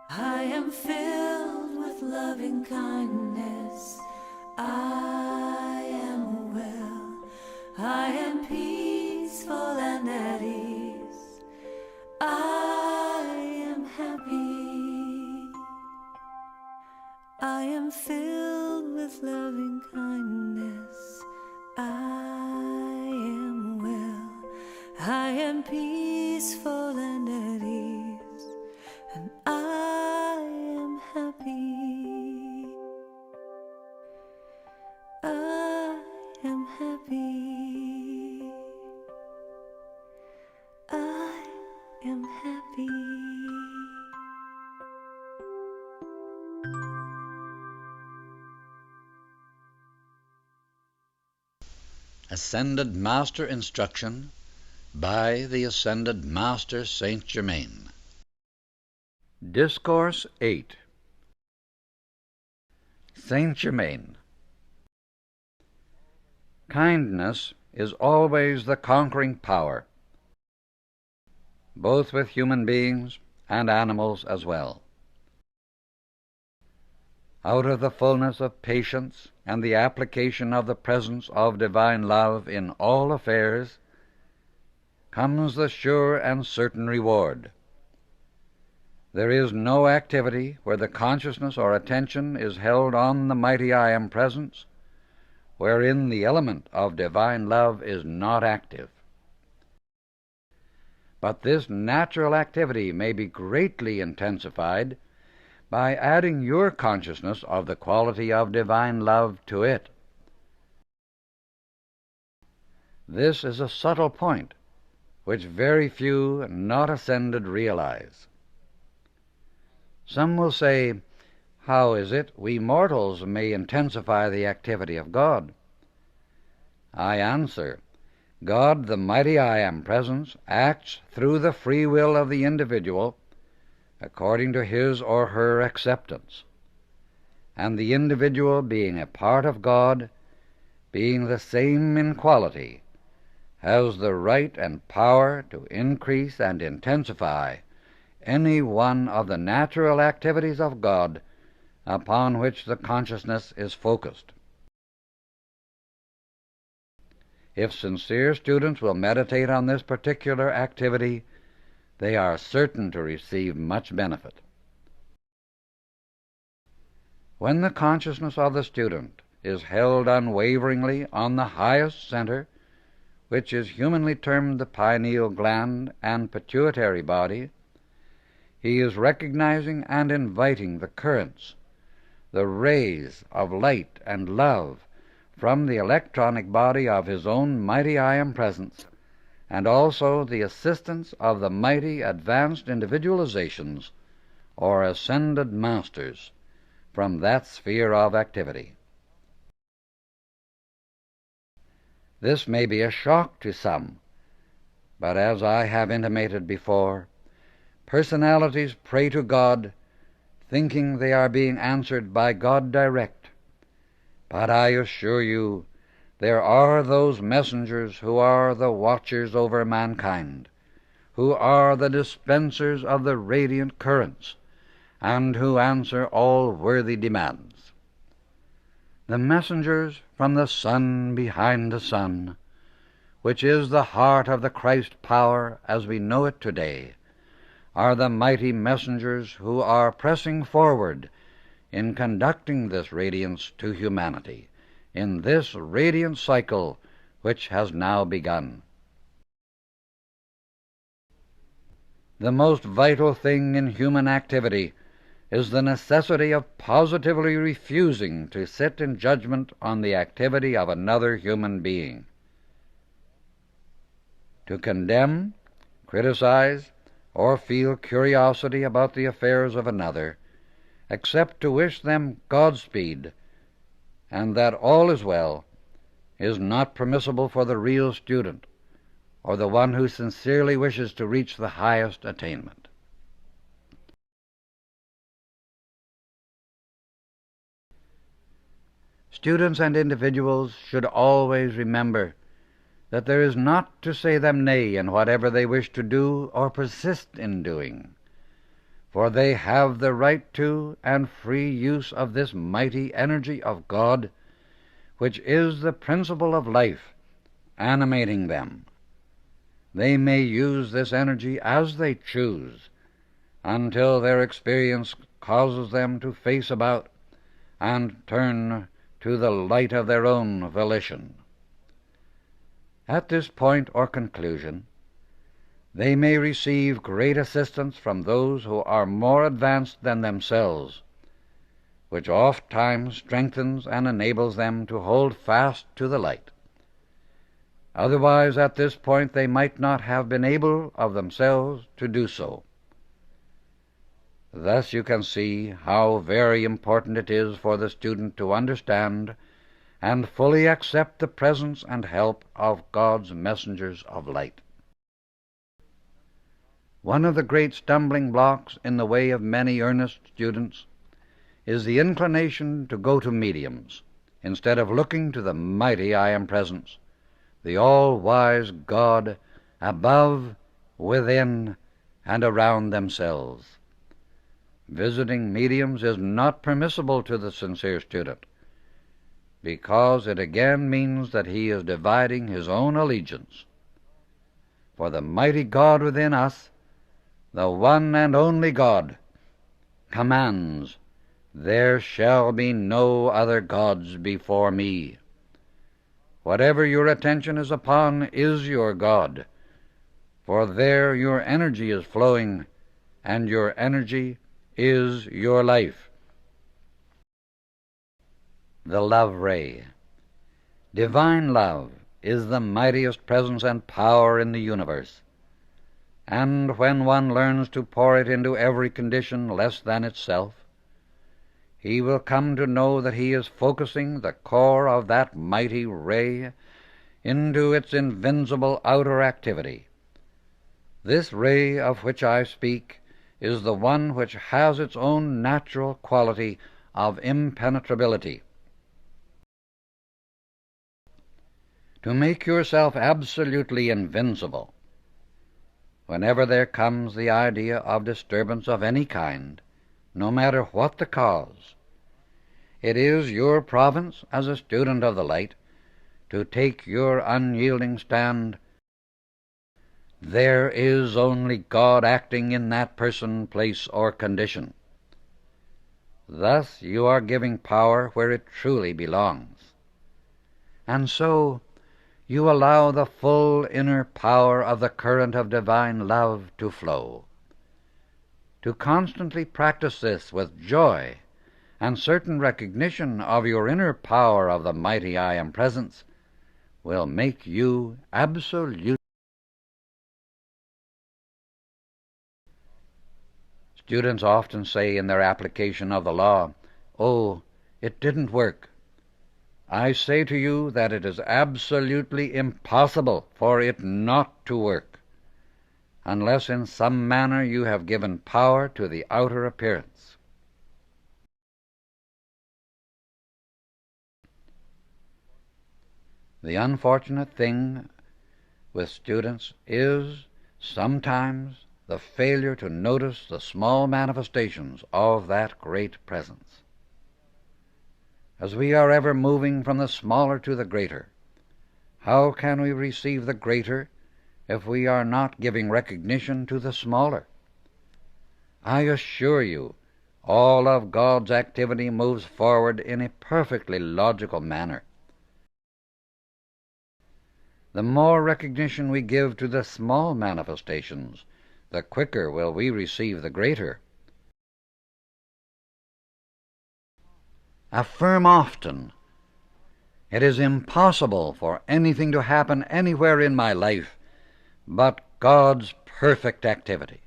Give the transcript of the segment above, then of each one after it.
I am filled with loving kindness. I am well. I am peaceful and at ease. I am happy. I am filled with loving kindness. I am well. I am peaceful and at ease. And I am happy. I am happy. I am happy. Ascended Master Instruction by the Ascended Master Saint Germain. Discourse 8. Saint Germain. Kindness is always the conquering power, both with human beings and animals as well. Out of the fullness of patience and the application of the presence of divine love in all affairs comes the sure and certain reward. There is no activity where the consciousness or attention is held on the mighty I Am Presence, wherein the element of divine love is not active. But this natural activity may be greatly intensified by adding your consciousness of the quality of divine love to it. This is a subtle point which very few not ascended realize. Some will say, how is it we mortals may intensify the activity of God? I answer, God, the mighty I Am Presence, acts through the free will of the individual according to his or her acceptance, and the individual, being a part of God, being the same in quality, has the right and power to increase and intensify any one of the natural activities of God upon which the consciousness is focused. If sincere students will meditate on this particular activity, they are certain to receive much benefit. When the consciousness of the student is held unwaveringly on the highest center, which is humanly termed the pineal gland and pituitary body, he is recognizing and inviting the currents, the rays of light and love from the electronic body of his own mighty I Am Presence, and also the assistance of the mighty advanced individualizations or ascended masters from that sphere of activity. This may be a shock to some, but as I have intimated before, personalities pray to God thinking they are being answered by God direct, but I assure you there are those messengers who are the watchers over mankind, who are the dispensers of the radiant currents, and who answer all worthy demands. The messengers from the sun behind the sun, which is the heart of the Christ power as we know it today, are the mighty messengers who are pressing forward in conducting this radiance to humanity, in this radiant cycle which has now begun. The most vital thing in human activity is the necessity of positively refusing to sit in judgment on the activity of another human being. To condemn, criticize, or feel curiosity about the affairs of another, except to wish them Godspeed and that all is well, is not permissible for the real student or the one who sincerely wishes to reach the highest attainment. Students and individuals should always remember that there is not to say them nay in whatever they wish to do or persist in doing, for they have the right to and free use of this mighty energy of God, which is the principle of life, animating them. They may use this energy as they choose, until their experience causes them to face about and turn to the light of their own volition. At this point or conclusion, they may receive great assistance from those who are more advanced than themselves, which oft-times strengthens and enables them to hold fast to the light. Otherwise, at this point, they might not have been able of themselves to do so. Thus you can see how very important it is for the student to understand and fully accept the presence and help of God's messengers of light. One of the great stumbling blocks in the way of many earnest students is the inclination to go to mediums, instead of looking to the mighty I Am Presence, the all-wise God, above, within, and around themselves. Visiting mediums is not permissible to the sincere student, because it again means that he is dividing his own allegiance. For the mighty God within us, the one and only God, commands, "There shall be no other gods before me." Whatever your attention is upon is your God, for there your energy is flowing, and your energy is your life. The love ray. Divine love is the mightiest presence and power in the universe, and when one learns to pour it into every condition less than itself, he will come to know that he is focusing the core of that mighty ray into its invincible outer activity. This ray of which I speak is the one which has its own natural quality of impenetrability. To make yourself absolutely invincible, whenever there comes the idea of disturbance of any kind, no matter what the cause, it is your province as a student of the light to take your unyielding stand. There is only God acting in that person, place, or condition. Thus you are giving power where it truly belongs. And so you allow the full inner power of the current of divine love to flow. To constantly practice this with joy and certain recognition of your inner power of the mighty I Am Presence will make you absolute. Students often say in their application of the law, "Oh, it didn't work." I say to you that it is absolutely impossible for it not to work, unless in some manner you have given power to the outer appearance. The unfortunate thing with students is sometimes the failure to notice the small manifestations of that great presence. As we are ever moving from the smaller to the greater, how can we receive the greater if we are not giving recognition to the smaller? I assure you, all of God's activity moves forward in a perfectly logical manner. The more recognition we give to the small manifestations, the quicker will we receive the greater. Affirm often, "It is impossible for anything to happen anywhere in my life but God's perfect activity."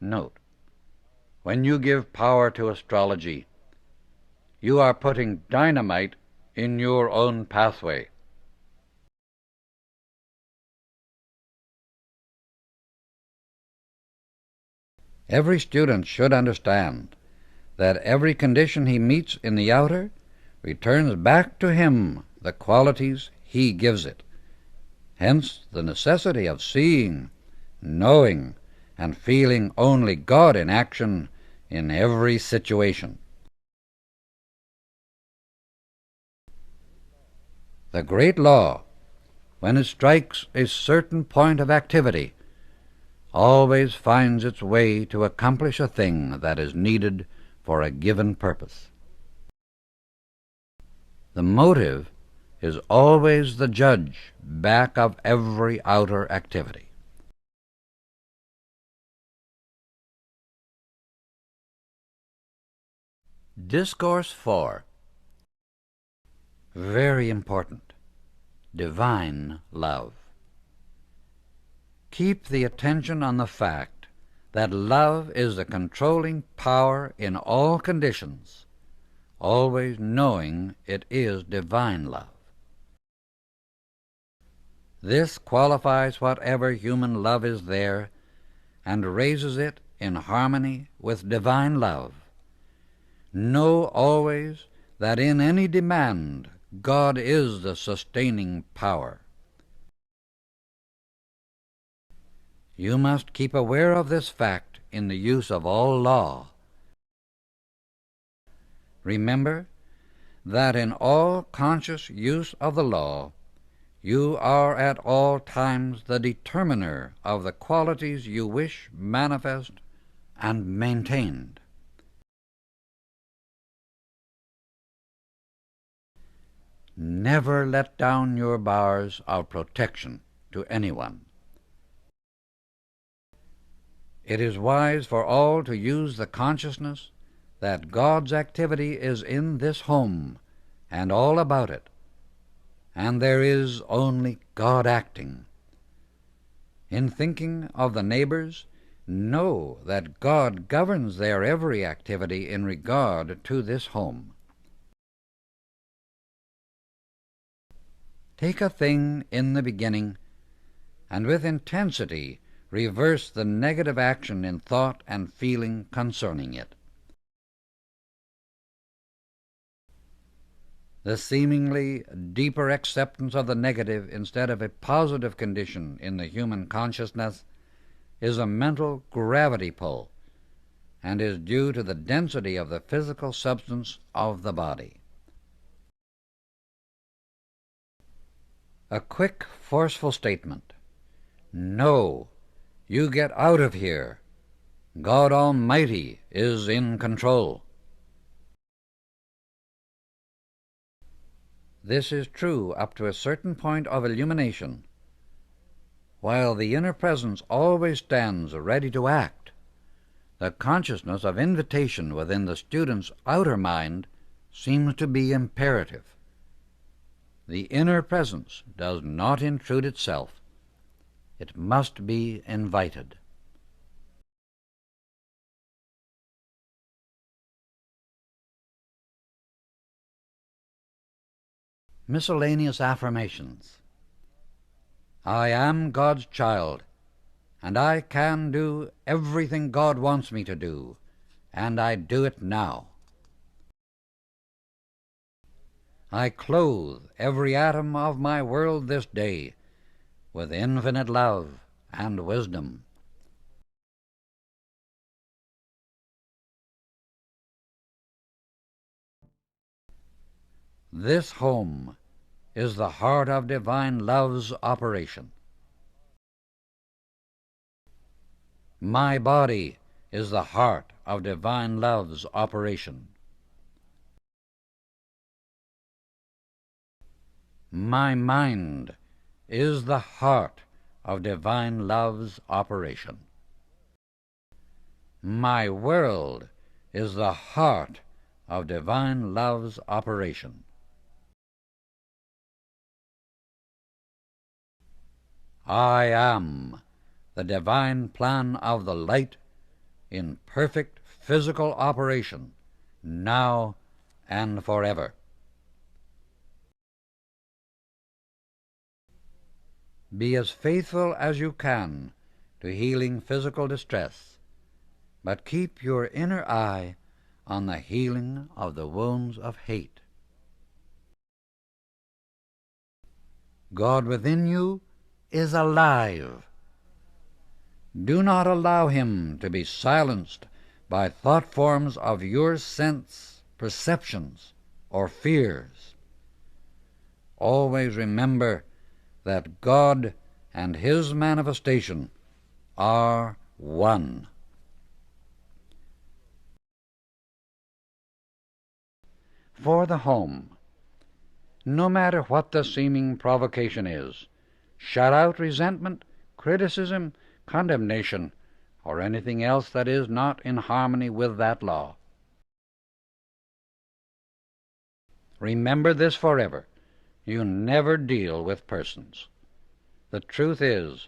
Note, when you give power to astrology, you are putting dynamite in your own pathway. Every student should understand that every condition he meets in the outer returns back to him the qualities He gives it. Hence the necessity of seeing, knowing, and feeling only God in action in every situation. The great law, when it strikes a certain point of activity, always finds its way to accomplish a thing that is needed for a given purpose. The motive is always the judge back of every outer activity. Discourse 4. Very important. Divine love. Keep the attention on the fact that love is the controlling power in all conditions, always knowing it is divine love. This qualifies whatever human love is there and raises it in harmony with divine love. Know always that in any demand God is the sustaining power. You must keep aware of this fact in the use of all law. Remember that in all conscious use of the law, you are at all times the determiner of the qualities you wish manifest and maintained. Never let down your bars of protection to anyone. It is wise for all to use the consciousness that God's activity is in this home and all about it, and there is only God acting. In thinking of the neighbors, know that God governs their every activity in regard to this home. Take a thing in the beginning, and with intensity reverse the negative action in thought and feeling concerning it. The seemingly deeper acceptance of the negative instead of a positive condition in the human consciousness is a mental gravity pull, and is due to the density of the physical substance of the body. A quick, forceful statement. No, you get out of here. God Almighty is in control. This is true up to a certain point of illumination. While the inner presence always stands ready to act, the consciousness of invitation within the student's outer mind seems to be imperative. The inner presence does not intrude itself. It must be invited. Miscellaneous affirmations. I am God's child, and I can do everything God wants me to do, and I do it now. I clothe every atom of my world this day with infinite love and wisdom. This home is the heart of divine love's operation. My body is the heart of divine love's operation. My mind is the heart of divine love's operation. My world is the heart of divine love's operation. I am the divine plan of the light in perfect physical operation, now and forever. Be as faithful as you can to healing physical distress, but keep your inner eye on the healing of the wounds of hate. God within you is alive. Do not allow him to be silenced by thought forms of your sense, perceptions, or fears. Always remember that God and his manifestation are one. For the home, no matter what the seeming provocation is, shut out resentment, criticism, condemnation, or anything else that is not in harmony with that law. Remember this forever. You never deal with persons. The truth is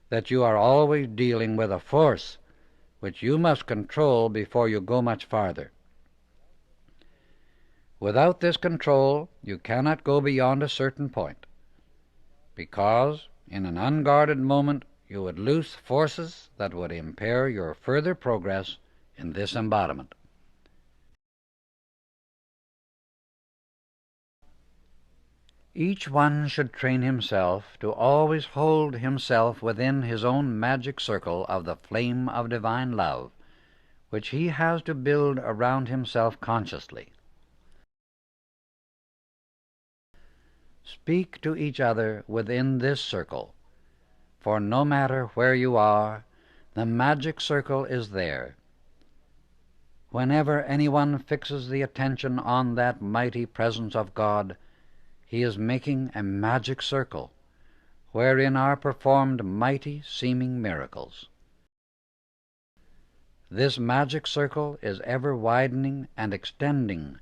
that you are always dealing with a force which you must control before you go much farther. Without this control, you cannot go beyond a certain point, because in an unguarded moment you would loose forces that would impair your further progress in this embodiment. Each one should train himself to always hold himself within his own magic circle of the flame of divine love, which he has to build around himself consciously. Speak to each other within this circle, for no matter where you are, the magic circle is there. Whenever anyone fixes the attention on that mighty presence of God, he is making a magic circle, wherein are performed mighty seeming miracles. This magic circle is ever widening and extending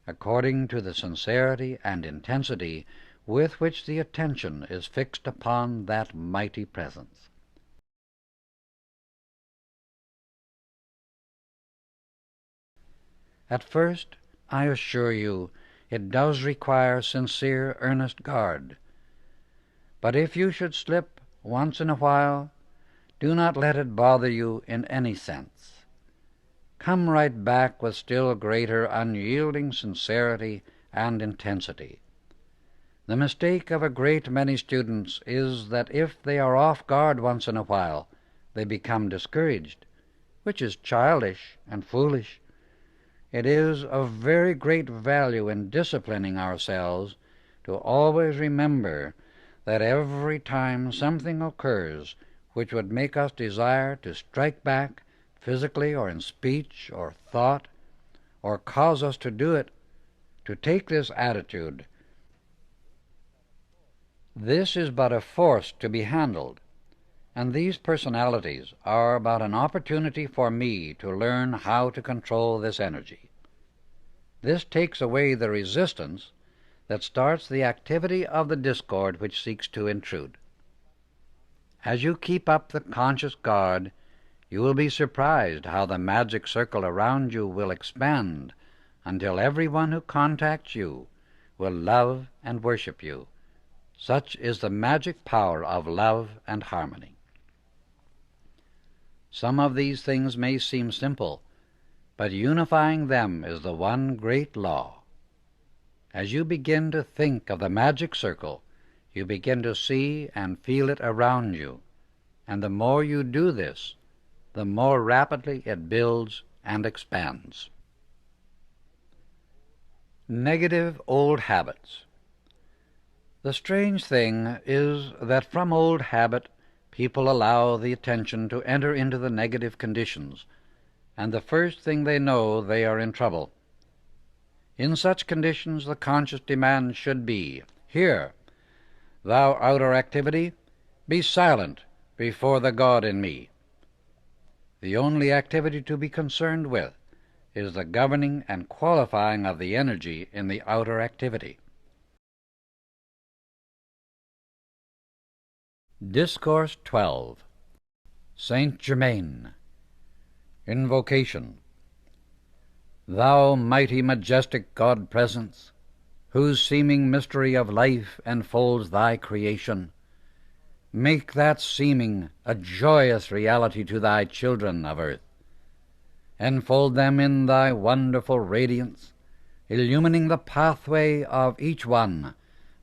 according to the sincerity and intensity with which the attention is fixed upon that mighty presence. At first, I assure you, it does require sincere, earnest guard. But if you should slip once in a while, do not let it bother you in any sense. Come right back with still greater unyielding sincerity and intensity. The mistake of a great many students is that if they are off guard once in a while, they become discouraged, which is childish and foolish. It is of very great value in disciplining ourselves to always remember that every time something occurs which would make us desire to strike back, physically or in speech or thought, or cause us to do it, to take this attitude. This is but a force to be handled, and these personalities are but an opportunity for me to learn how to control this energy. This takes away the resistance that starts the activity of the discord which seeks to intrude. As you keep up the conscious guard, you will be surprised how the magic circle around you will expand until everyone who contacts you will love and worship you. Such is the magic power of love and harmony. Some of these things may seem simple, but unifying them is the one great law. As you begin to think of the magic circle, you begin to see and feel it around you, and the more you do this, the more rapidly it builds and expands. Negative old habits. The strange thing is that from old habit people allow the attention to enter into the negative conditions, and the first thing they know they are in trouble. In such conditions the conscious demand should be, "Here, thou outer activity, be silent before the God in me." The only activity to be concerned with is the governing and qualifying of the energy in the outer activity. Discourse 12. Saint Germain. Invocation. Thou mighty majestic God-presence, whose seeming mystery of life enfolds thy creation, make that seeming a joyous reality to thy children of earth. Enfold them in thy wonderful radiance, illumining the pathway of each one,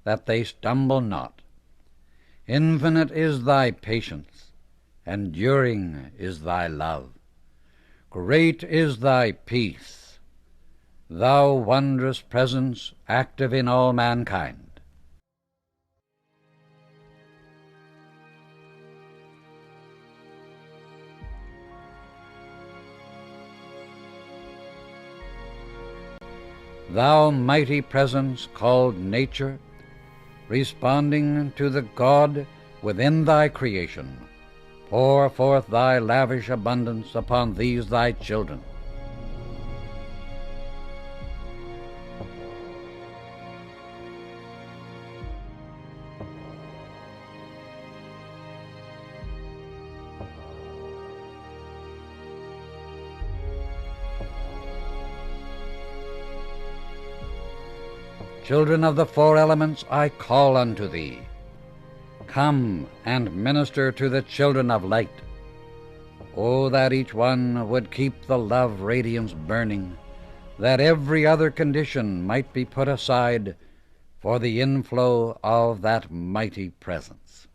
that they stumble not. Infinite is thy patience, enduring is thy love. Great is thy peace, thou wondrous presence active in all mankind. Thou mighty presence called nature, responding to the God within thy creation, pour forth thy lavish abundance upon these thy children. Children of the four elements, I call unto thee. Come and minister to the children of light. Oh, that each one would keep the love radiance burning, that every other condition might be put aside for the inflow of that mighty presence.